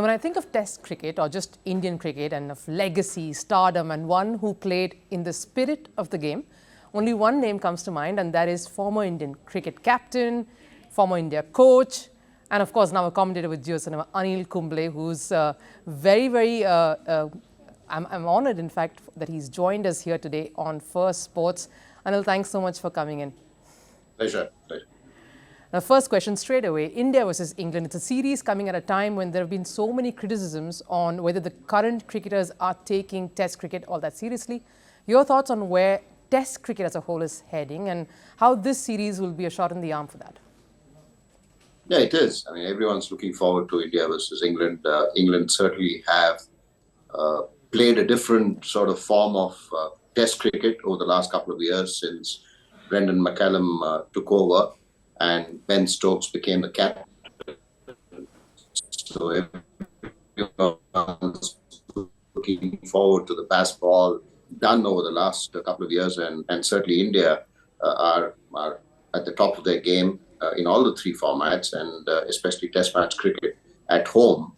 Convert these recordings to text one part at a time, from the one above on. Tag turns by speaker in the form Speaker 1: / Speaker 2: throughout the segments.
Speaker 1: Now, when I think of Test cricket or just Indian cricket and of legacy, stardom, and one who played in the spirit of the game, only one name comes to mind, and that is former Indian cricket captain, former India coach, and of course now a commentator with Jio Cinema, Anil Kumble, who's I'm honored, in fact, that he's joined us here today on First Sports. Anil, thanks so much for coming in.
Speaker 2: Pleasure.
Speaker 1: Now, first question straight away, India versus England. It's a series coming at a time when there have been so many criticisms on whether the current cricketers are taking Test cricket all that seriously. Your thoughts on where Test cricket as a whole is heading and how this series will be a shot in the arm for that?
Speaker 2: Yeah, it is. I mean, everyone's looking forward to India versus England. England certainly have played a different sort of form of Test cricket over the last couple of years since Brendan McCallum took over and Ben Stokes became the captain. So everyone's looking forward to the baseball done over the last couple of years, and certainly India are at the top of their game in all the three formats, and especially Test match cricket at home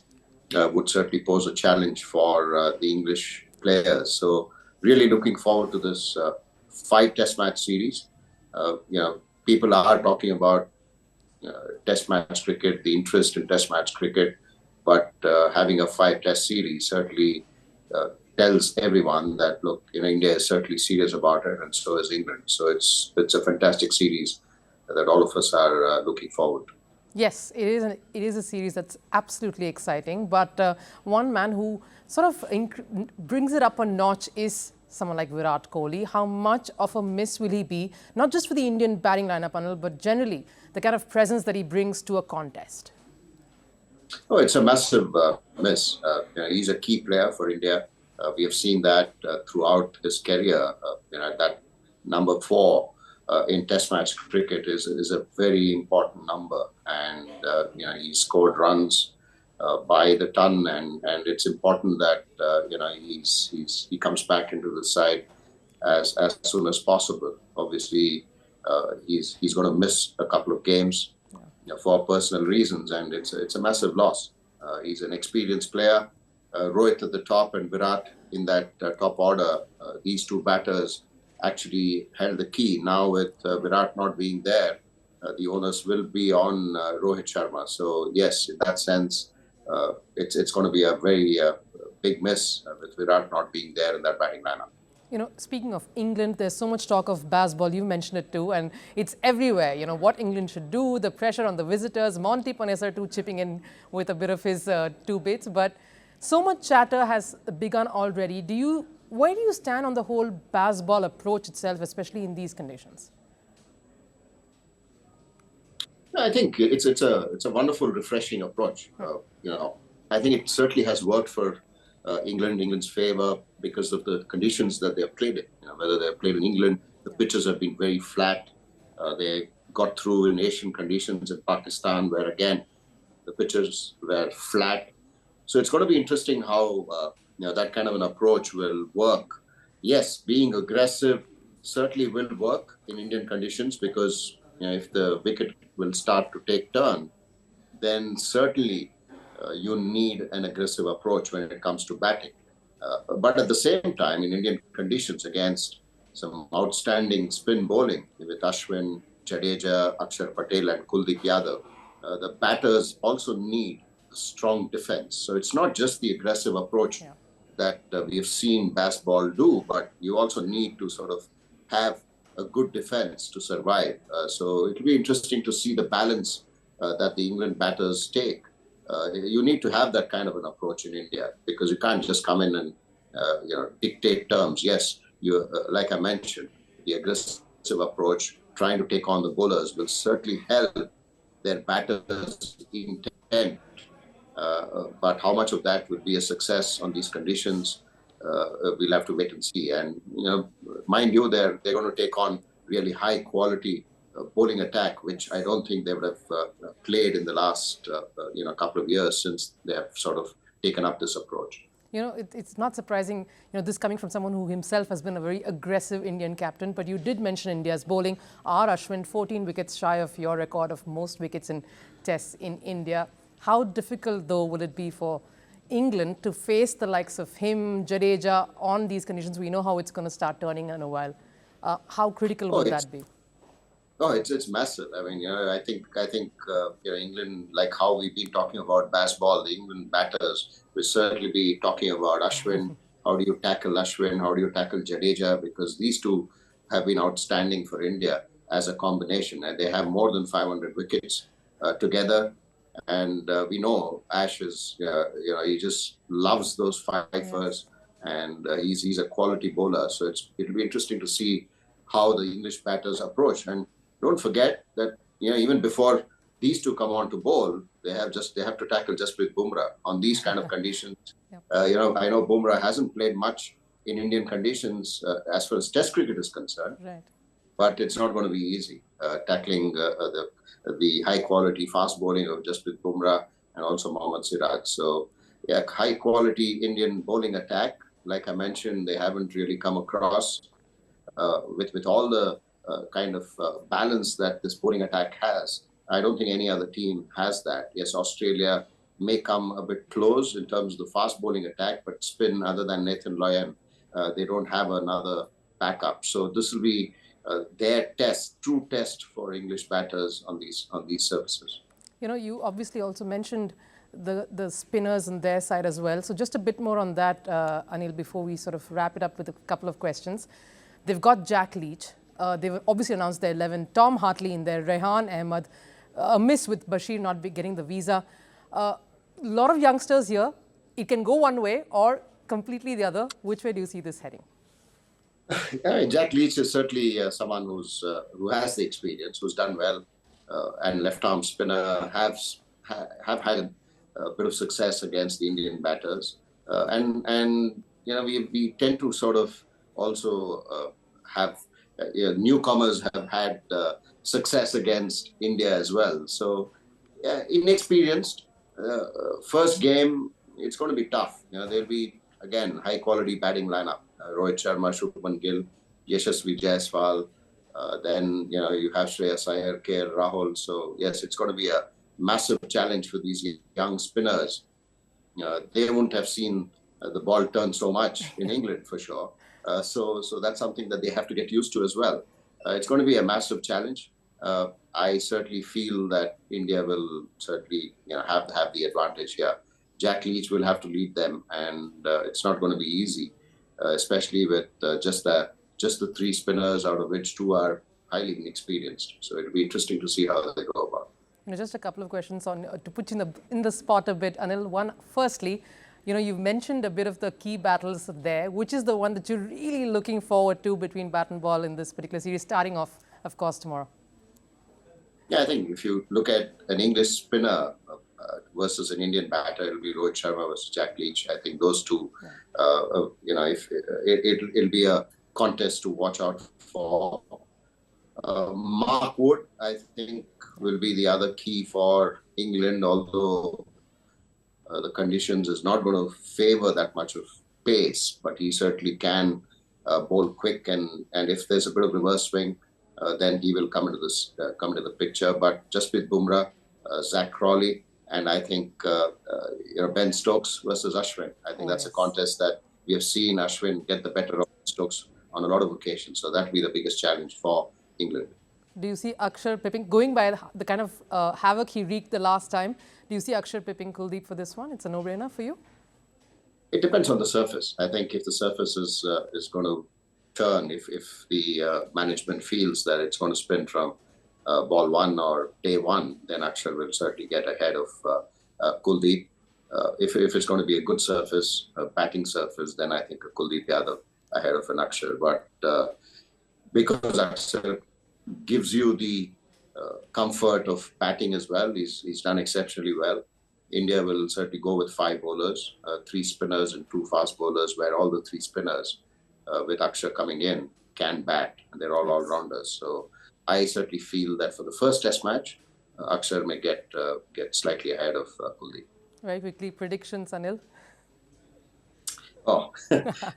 Speaker 2: would certainly pose a challenge for the English players. So really looking forward to this 5 Test match series. People are talking about Test match cricket, the interest in Test match cricket, but having a 5 Test series certainly tells everyone that, look, India is certainly serious about it, and so is England. So it's a fantastic series that all of us are looking forward to.
Speaker 1: Yes, it is a series that's absolutely exciting, but one man who sort of brings it up a notch is someone like Virat Kohli. How much of a miss will he be, not just for the Indian batting lineup, Anil, but generally the kind of presence that he brings to a contest?
Speaker 2: Oh, it's a massive miss. He's a key player for India. We have seen that throughout his career. That number 4 in Test match cricket is a very important number, and he scored runs by the ton, and it's important that he comes back into the side as soon as possible. Obviously, he's going to miss a couple of games for personal reasons, and it's a massive loss. He's an experienced player. Rohit at the top and Virat in that top order. These two batters actually held the key. Now with Virat not being there, the onus will be on Rohit Sharma. So yes, in that sense, it's going to be a very big miss with Virat not being there in that batting lineup.
Speaker 1: Speaking of England, there's so much talk of baseball. You mentioned it too, and it's everywhere. What England should do, the pressure on the visitors. Monty Panesar too chipping in with a bit of his 2 bits. But so much chatter has begun already. Where do you stand on the whole baseball approach itself, especially in these conditions?
Speaker 2: I think it's a wonderful, refreshing approach. I think it certainly has worked for England's favor because of the conditions that they have played in. Whether they have played in England, the pitches have been very flat. They got through in Asian conditions in Pakistan, where again the pitches were flat. So it's going to be interesting how that kind of an approach will work. Yes, being aggressive certainly will work in Indian conditions, because if the wicket will start to take turn, then certainly you need an aggressive approach when it comes to batting. But at the same time, in Indian conditions, against some outstanding spin bowling with Ashwin, Jadeja, Akshar Patel and Kuldeep Yadav, the batters also need a strong defense. So it's not just the aggressive approach that we have seen baseball do, but you also need to sort of have a good defense to survive. So it'll be interesting to see the balance that the England batters take. You need to have that kind of an approach in India, because you can't just come in and dictate terms. Yes, like I mentioned, the aggressive approach, trying to take on the bowlers, will certainly help their batters' intent. But how much of that would be a success on these conditions, we'll have to wait and see. And mind you, they're going to take on really high quality bowling attack, which I don't think they would have played in the last couple of years since they have sort of taken up this approach.
Speaker 1: It's not surprising, this coming from someone who himself has been a very aggressive Indian captain. But you did mention India's bowling. R. Ashwin, 14 wickets shy of your record of most wickets in Tests in India. How difficult, though, will it be for England to face the likes of him, Jadeja, on these conditions? We know how it's going to start turning in a while. How critical
Speaker 2: Oh,
Speaker 1: will
Speaker 2: it's
Speaker 1: that be?
Speaker 2: it's massive. I mean, I think England, like how we've been talking about baseball, the England batters will certainly be talking about Ashwin. How do you tackle Ashwin? How do you tackle Jadeja? Because these two have been outstanding for India as a combination, and they have more than 500 wickets together. And we know Ash is, he just loves those fifers, and he's a quality bowler. So it'll be interesting to see how the English batters approach. And don't forget that even before these two come on to bowl, they have to tackle Jasprit Bumrah on these kind of conditions.
Speaker 1: Yep.
Speaker 2: I know Bumrah hasn't played much in Indian conditions as far as Test cricket is concerned,
Speaker 1: Right.
Speaker 2: but it's not going to be easy tackling the high quality fast bowling of Jasprit Bumrah and also Mohammad Siraj. So yeah, high quality Indian bowling attack. Like I mentioned, they haven't really come across with all the kind of balance that this bowling attack has. I don't think any other team has that. Yes, Australia may come a bit close in terms of the fast bowling attack, but spin, other than Nathan Lyon, they don't have another backup. So this will be their true test for English batters on these surfaces.
Speaker 1: You obviously also mentioned the spinners on their side as well. So just a bit more on that, Anil, before we sort of wrap it up with a couple of questions. They've got Jack Leach. They've obviously announced their 11. Tom Hartley in there, Rehan Ahmed. A miss with Bashir not getting the visa. A lot of youngsters here. It can go one way or completely the other. Which way do you see this heading?
Speaker 2: Jack Leach is certainly someone who has the experience, who's done well, and left-arm spinner have had a bit of success against the Indian batters, and we tend to sort of also have newcomers have had success against India as well. So inexperienced first game, it's going to be tough. There'll be again high quality batting lineup. Rohit Sharma, Shubman Gill, Yashasvi Jaiswal. Then you have Shreyas Iyer, KL Rahul. So yes, it's going to be a massive challenge for these young spinners. They won't have seen the ball turn so much in England for sure. So that's something that they have to get used to as well. It's going to be a massive challenge. I certainly feel that India will certainly have the advantage here. Jack Leach will have to lead them, and it's not going to be easy, especially with just the three spinners, out of which two are highly inexperienced. So it'll be interesting to see how they go about.
Speaker 1: Just a couple of questions on to put you in the spot a bit, Anil. One, firstly, you've mentioned a bit of the key battles there. Which is the one that you're really looking forward to between bat and ball in this particular series, starting off, of course, tomorrow?
Speaker 2: Yeah, I think if you look at an English spinner versus an Indian batter, it'll be Rohit Sharma versus Jack Leach. I think those two, if it'll be a contest to watch out for. Mark Wood, I think, will be the other key for England, although the conditions is not going to favor that much of pace, but he certainly can bowl quick, and if there's a bit of reverse swing, then he will come into the picture. But Jasprit Bumrah, Zach Crawley, and I think Ben Stokes versus Ashwin. I think that's a contest that we have seen Ashwin get the better of Stokes on a lot of occasions. So that will be the biggest challenge for England.
Speaker 1: Do you see Akshar pipping, going by the kind of havoc he wreaked the last time, do you see Akshar pipping Kuldeep for this one? It's a no-brainer for you?
Speaker 2: It depends on the surface. I think if the surface is going to turn, if the management feels that it's going to spin from ball one or day one, then Akshar will certainly get ahead of Kuldeep. If it's going to be a good surface, a batting surface, then I think a Kuldeep Yadav ahead of an Akshar. But because Akshar gives you the comfort of batting as well, he's done exceptionally well. India will certainly go with 5 bowlers, 3 spinners and 2 fast bowlers, where all the 3 spinners, with Akshar coming in, can bat, and they're all all-rounders. So I certainly feel that for the first Test match, Akshar may get slightly ahead of Kuldeep.
Speaker 1: Very quickly, predictions, Anil?
Speaker 2: Oh,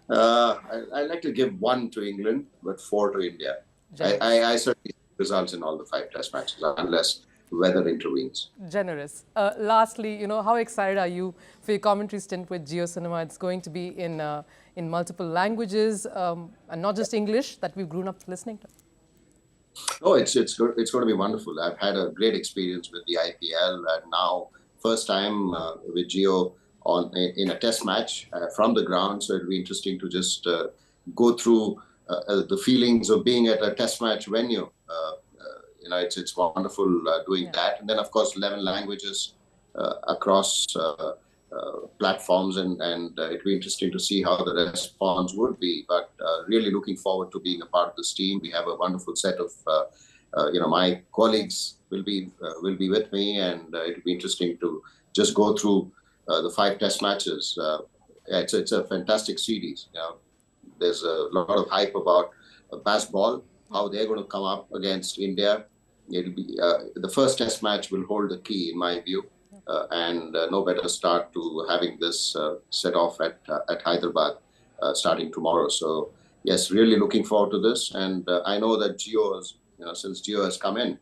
Speaker 2: I like to give 1 to England, but 4 to India. I certainly see results in all the 5 Test matches, unless weather intervenes.
Speaker 1: Generous. Lastly, how excited are you for your commentary stint with Geo Cinema? It's going to be in multiple languages and not just English that we've grown up listening to.
Speaker 2: Oh, it's going to be wonderful. I've had a great experience with the IPL, and now first time with Geo in a test match from the ground. So it'll be interesting to just go through the feelings of being at a test match venue. It's wonderful doing that, and then of course 11 languages across platforms, and it'll be interesting to see how the response would be. But really looking forward to being a part of this team. We have a wonderful set of my colleagues will be with me, and it'll be interesting to just go through the 5 test matches. It's a fantastic series. There's a lot of hype about baseball, how they're going to come up against India. It'll be the first test match will hold the key in my view, and no better start to having this set off at Hyderabad starting tomorrow. So yes, really looking forward to this, and I know that since Geo has come in,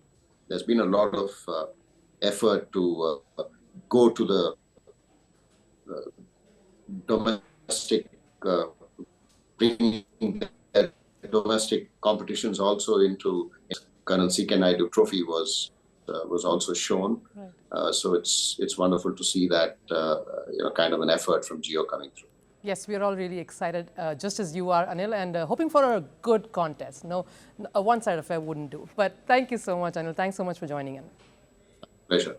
Speaker 2: there's been a lot of effort to go to the domestic, bringing domestic competitions also into. Colonel C.K. Naidu Trophy was also shown, right. So it's wonderful to see that kind of an effort from Geo coming through.
Speaker 1: Yes, we are all really excited, just as you are, Anil, and hoping for a good contest. No, a one-sided affair wouldn't do. But thank you so much, Anil. Thanks so much for joining in.
Speaker 2: Pleasure.